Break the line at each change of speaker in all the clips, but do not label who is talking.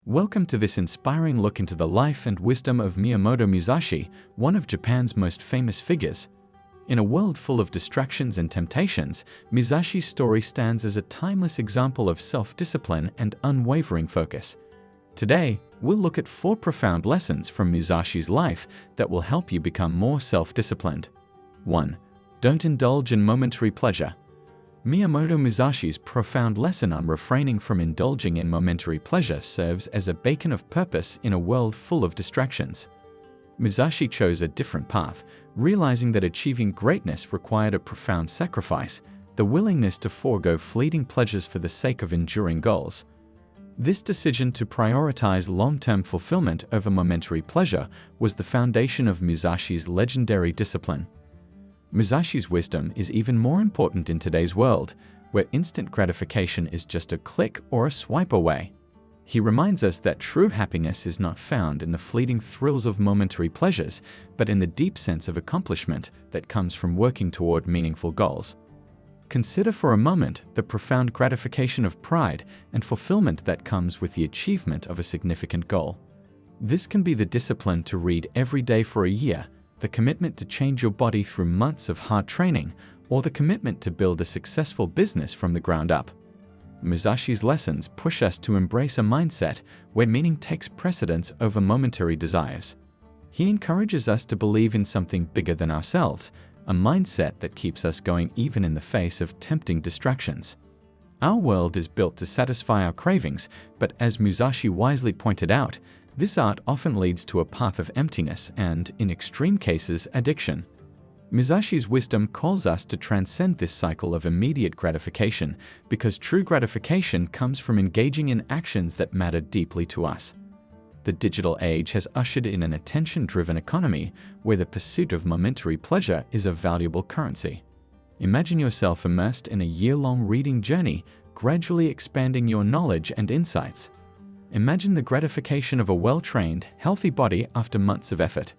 Welcome to this inspiring look into the life and wisdom of Miyamoto Musashi, one of Japan's most famous figures. In a world full of distractions and temptations, Musashi's story stands as a timeless example of self-discipline and unwavering focus. Today, we'll look at 4 profound lessons from Musashi's life that will help you become more self-disciplined. 1. Don't indulge in momentary pleasure. Miyamoto Musashi's profound lesson on refraining from indulging in momentary pleasure serves as a beacon of purpose in a world full of distractions. Musashi chose a different path, realizing that achieving greatness required a profound sacrifice, the willingness to forego fleeting pleasures for the sake of enduring goals. This decision to prioritize long-term fulfillment over momentary pleasure was the foundation of Musashi's legendary discipline. Musashi's wisdom is even more important in today's world, where instant gratification is just a click or a swipe away. He reminds us that true happiness is not found in the fleeting thrills of momentary pleasures, but in the deep sense of accomplishment that comes from working toward meaningful goals. Consider for a moment the profound gratification of pride and fulfillment that comes with the achievement of a significant goal. This can be the discipline to read every day for a year, the commitment to change your body through months of hard training, or the commitment to build a successful business from the ground up. Musashi's lessons push us to embrace a mindset where meaning takes precedence over momentary desires. He encourages us to believe in something bigger than ourselves, a mindset that keeps us going even in the face of tempting distractions. Our world is built to satisfy our cravings, but as Musashi wisely pointed out, this art often leads to a path of emptiness and, in extreme cases, addiction. Musashi's wisdom calls us to transcend this cycle of immediate gratification because true gratification comes from engaging in actions that matter deeply to us. The digital age has ushered in an attention-driven economy where the pursuit of momentary pleasure is a valuable currency. Imagine yourself immersed in a year-long reading journey, gradually expanding your knowledge and insights. Imagine the gratification of a well-trained, healthy body after months of effort.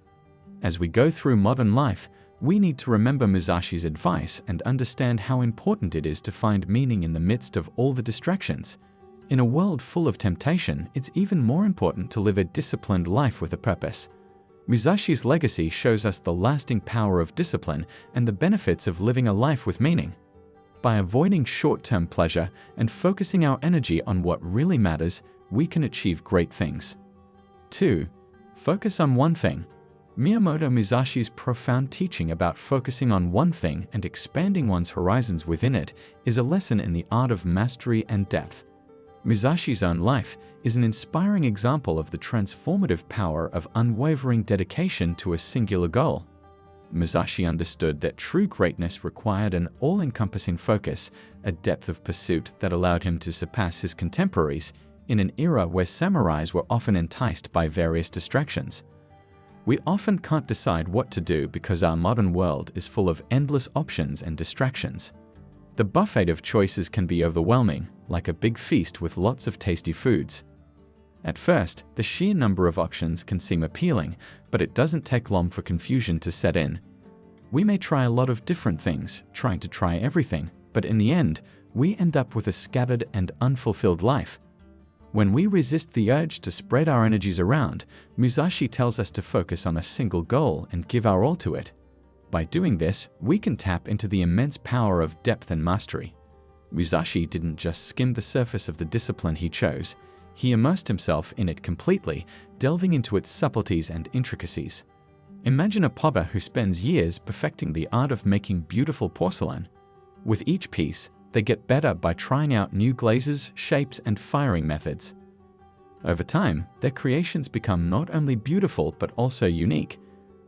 As we go through modern life, we need to remember Musashi's advice and understand how important it is to find meaning in the midst of all the distractions. In a world full of temptation, it's even more important to live a disciplined life with a purpose. Musashi's legacy shows us the lasting power of discipline and the benefits of living a life with meaning. By avoiding short-term pleasure and focusing our energy on what really matters, we can achieve great things. 2. Focus on one thing. Miyamoto Musashi's profound teaching about focusing on one thing and expanding one's horizons within it is a lesson in the art of mastery and depth. Musashi's own life is an inspiring example of the transformative power of unwavering dedication to a singular goal. Musashi understood that true greatness required an all-encompassing focus, a depth of pursuit that allowed him to surpass his contemporaries in an era where samurais were often enticed by various distractions. We often can't decide what to do because our modern world is full of endless options and distractions. The buffet of choices can be overwhelming, like a big feast with lots of tasty foods. At first, the sheer number of options can seem appealing, but it doesn't take long for confusion to set in. We may try a lot of different things, trying to try everything, but in the end, we end up with a scattered and unfulfilled life. When we resist the urge to spread our energies around, Musashi tells us to focus on a single goal and give our all to it. By doing this, we can tap into the immense power of depth and mastery. Musashi didn't just skim the surface of the discipline he chose. He immersed himself in it completely, delving into its subtleties and intricacies. Imagine a potter who spends years perfecting the art of making beautiful porcelain. With each piece, they get better by trying out new glazes, shapes, and firing methods. Over time, their creations become not only beautiful but also unique.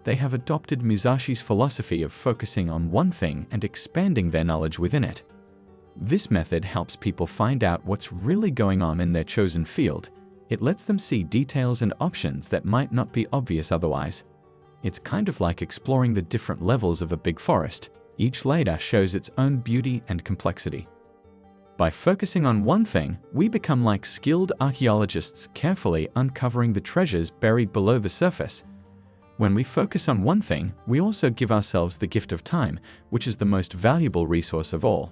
They have adopted Musashi's philosophy of focusing on one thing and expanding their knowledge within it. This method helps people find out what's really going on in their chosen field. It lets them see details and options that might not be obvious otherwise. It's kind of like exploring the different levels of a big forest. Each layer shows its own beauty and complexity. By focusing on one thing, we become like skilled archaeologists carefully uncovering the treasures buried below the surface. When we focus on one thing, we also give ourselves the gift of time, which is the most valuable resource of all.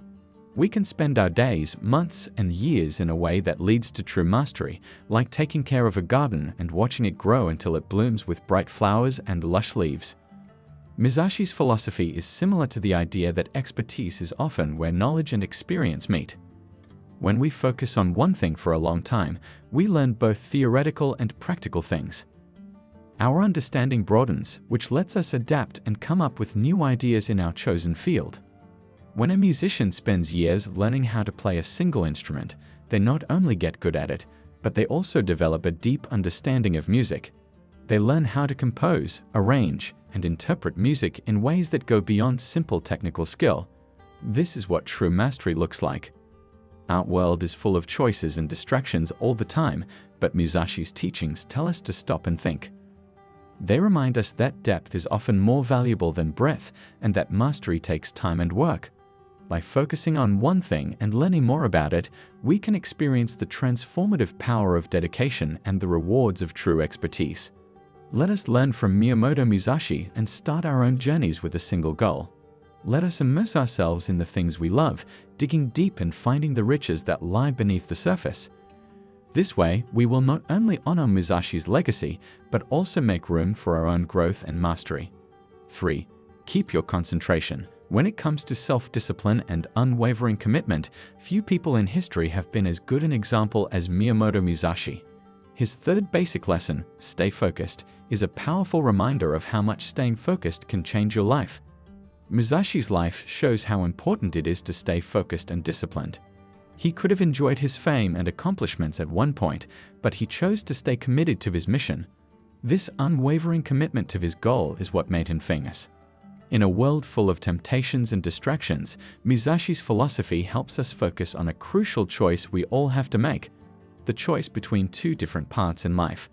We can spend our days, months, and years in a way that leads to true mastery, like taking care of a garden and watching it grow until it blooms with bright flowers and lush leaves. Musashi's philosophy is similar to the idea that expertise is often where knowledge and experience meet. When we focus on one thing for a long time, we learn both theoretical and practical things. Our understanding broadens, which lets us adapt and come up with new ideas in our chosen field. When a musician spends years learning how to play a single instrument, they not only get good at it, but they also develop a deep understanding of music. They learn how to compose, arrange, and interpret music in ways that go beyond simple technical skill. This is what true mastery looks like. Our world is full of choices and distractions all the time, but Musashi's teachings tell us to stop and think. They remind us that depth is often more valuable than breadth, and that mastery takes time and work. By focusing on one thing and learning more about it, we can experience the transformative power of dedication and the rewards of true expertise. Let us learn from Miyamoto Musashi and start our own journeys with a single goal. Let us immerse ourselves in the things we love, digging deep and finding the riches that lie beneath the surface. This way, we will not only honor Musashi's legacy, but also make room for our own growth and mastery. 3. Keep your concentration. When it comes to self-discipline and unwavering commitment, few people in history have been as good an example as Miyamoto Musashi. His third basic lesson, stay focused, is a powerful reminder of how much staying focused can change your life. Musashi's life shows how important it is to stay focused and disciplined. He could have enjoyed his fame and accomplishments at one point, but he chose to stay committed to his mission. This unwavering commitment to his goal is what made him famous. In a world full of temptations and distractions, Musashi's philosophy helps us focus on a crucial choice we all have to make: the choice between two different paths in life.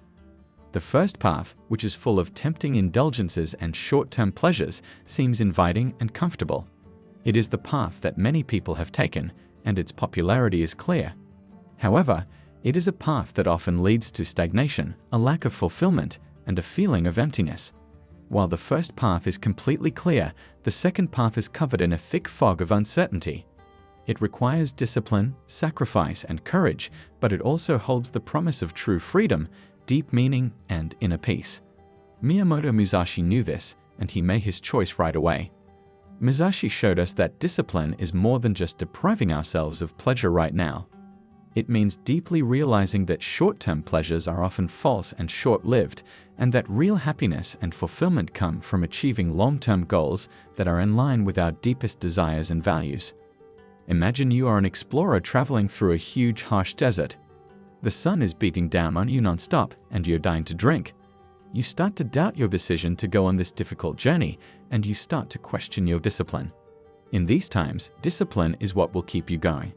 The first path, which is full of tempting indulgences and short-term pleasures, seems inviting and comfortable. It is the path that many people have taken, and its popularity is clear. However, it is a path that often leads to stagnation, a lack of fulfillment, and a feeling of emptiness. While the first path is completely clear, the second path is covered in a thick fog of uncertainty. It requires discipline, sacrifice, and courage, but it also holds the promise of true freedom, deep meaning, and inner peace. Miyamoto Musashi knew this, and he made his choice right away. Musashi showed us that discipline is more than just depriving ourselves of pleasure right now. It means deeply realizing that short-term pleasures are often false and short-lived, and that real happiness and fulfillment come from achieving long-term goals that are in line with our deepest desires and values. Imagine you are an explorer traveling through a huge, harsh desert. The sun is beating down on you non-stop, and you're dying to drink. You start to doubt your decision to go on this difficult journey, and you start to question your discipline. In these times, discipline is what will keep you going.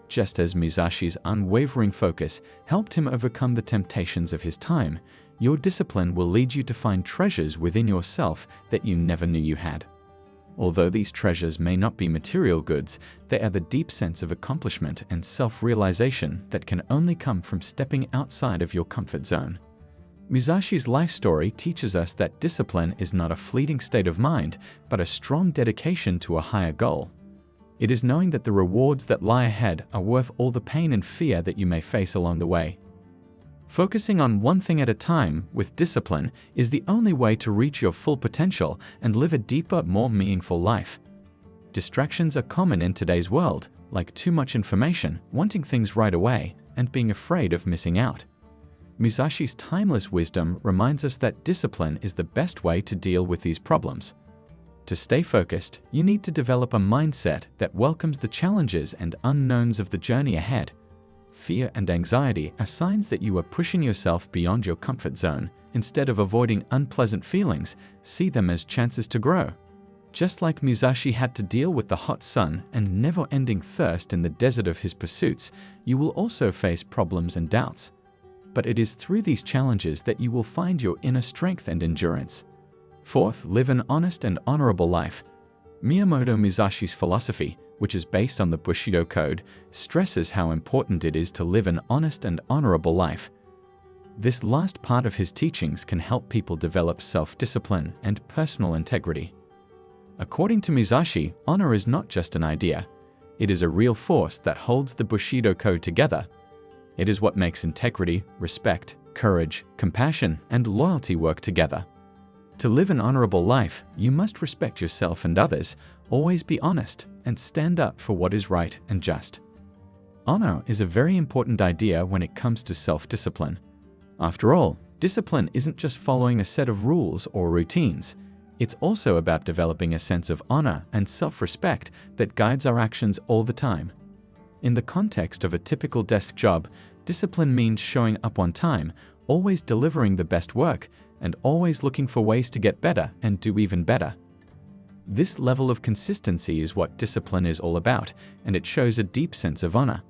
Just as Musashi's unwavering focus helped him overcome the temptations of his time, your discipline will lead you to find treasures within yourself that you never knew you had. Although these treasures may not be material goods, they are the deep sense of accomplishment and self-realization that can only come from stepping outside of your comfort zone. Musashi's life story teaches us that discipline is not a fleeting state of mind, but a strong dedication to a higher goal. It is knowing that the rewards that lie ahead are worth all the pain and fear that you may face along the way. Focusing on one thing at a time with discipline is the only way to reach your full potential and live a deeper, more meaningful life. Distractions are common in today's world, like too much information, wanting things right away, and being afraid of missing out. Musashi's timeless wisdom reminds us that discipline is the best way to deal with these problems. To stay focused, you need to develop a mindset that welcomes the challenges and unknowns of the journey ahead. Fear and anxiety are signs that you are pushing yourself beyond your comfort zone. Instead of avoiding unpleasant feelings, see them as chances to grow. Just like Musashi had to deal with the hot sun and never-ending thirst in the desert of his pursuits, you will also face problems and doubts. But it is through these challenges that you will find your inner strength and endurance. Fourth, live an honest and honorable life. Miyamoto Musashi's philosophy, which is based on the Bushido Code, stresses how important it is to live an honest and honorable life. This last part of his teachings can help people develop self-discipline and personal integrity. According to Musashi, honor is not just an idea. It is a real force that holds the Bushido code together. It is what makes integrity, respect, courage, compassion, and loyalty work together. To live an honorable life, you must respect yourself and others, always be honest, and stand up for what is right and just. Honor is a very important idea when it comes to self-discipline. After all, discipline isn't just following a set of rules or routines. It's also about developing a sense of honor and self-respect that guides our actions all the time. In the context of a typical desk job, discipline means showing up on time, always delivering the best work, and always looking for ways to get better and do even better. This level of consistency is what discipline is all about, and it shows a deep sense of honor.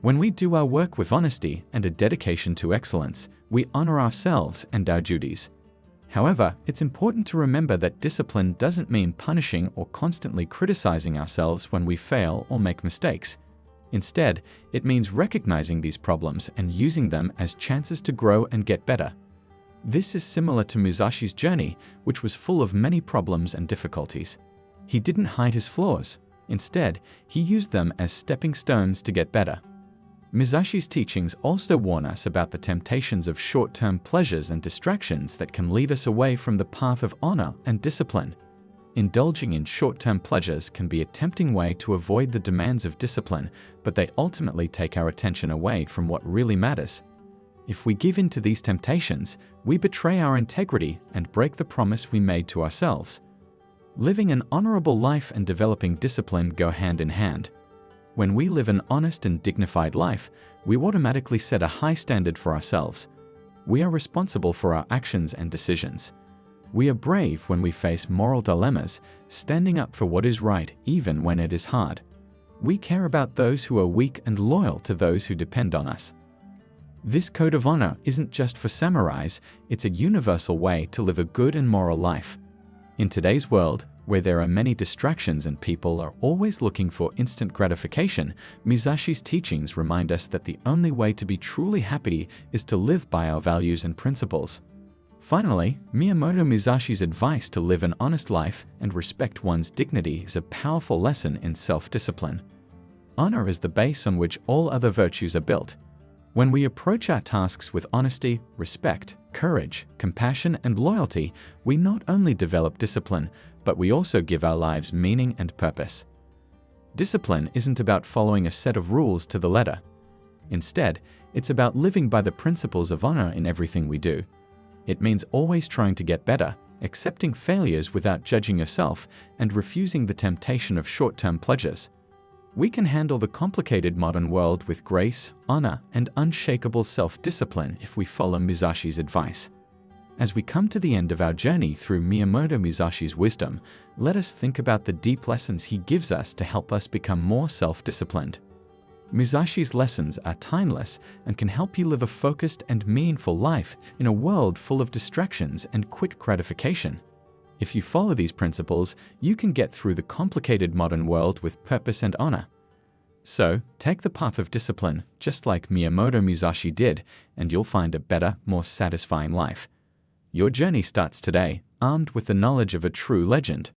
When we do our work with honesty and a dedication to excellence, we honor ourselves and our duties. However, it's important to remember that discipline doesn't mean punishing or constantly criticizing ourselves when we fail or make mistakes. Instead, it means recognizing these problems and using them as chances to grow and get better. This is similar to Musashi's journey, which was full of many problems and difficulties. He didn't hide his flaws. Instead, he used them as stepping stones to get better. Musashi's teachings also warn us about the temptations of short-term pleasures and distractions that can lead us away from the path of honor and discipline. Indulging in short-term pleasures can be a tempting way to avoid the demands of discipline, but they ultimately take our attention away from what really matters. If we give in to these temptations, we betray our integrity and break the promise we made to ourselves. Living an honorable life and developing discipline go hand in hand. When we live an honest and dignified life, we automatically set a high standard for ourselves. We are responsible for our actions and decisions. We are brave when we face moral dilemmas, standing up for what is right even when it is hard. We care about those who are weak and loyal to those who depend on us. This code of honor isn't just for samurais, it's a universal way to live a good and moral life. In today's world, where there are many distractions and people are always looking for instant gratification, Musashi's teachings remind us that the only way to be truly happy is to live by our values and principles. Finally, Miyamoto Musashi's advice to live an honest life and respect one's dignity is a powerful lesson in self-discipline. Honor is the base on which all other virtues are built. When we approach our tasks with honesty, respect, courage, compassion, and loyalty, we not only develop discipline, but we also give our lives meaning and purpose. Discipline isn't about following a set of rules to the letter. Instead, it's about living by the principles of honor in everything we do. It means always trying to get better, accepting failures without judging yourself, and refusing the temptation of short-term pleasures. We can handle the complicated modern world with grace, honor, and unshakable self-discipline if we follow Musashi's advice. As we come to the end of our journey through Miyamoto Musashi's wisdom, let us think about the deep lessons he gives us to help us become more self-disciplined. Musashi's lessons are timeless and can help you live a focused and meaningful life in a world full of distractions and quick gratification. If you follow these principles, you can get through the complicated modern world with purpose and honor. So, take the path of discipline, just like Miyamoto Musashi did, and you'll find a better, more satisfying life. Your journey starts today, armed with the knowledge of a true legend.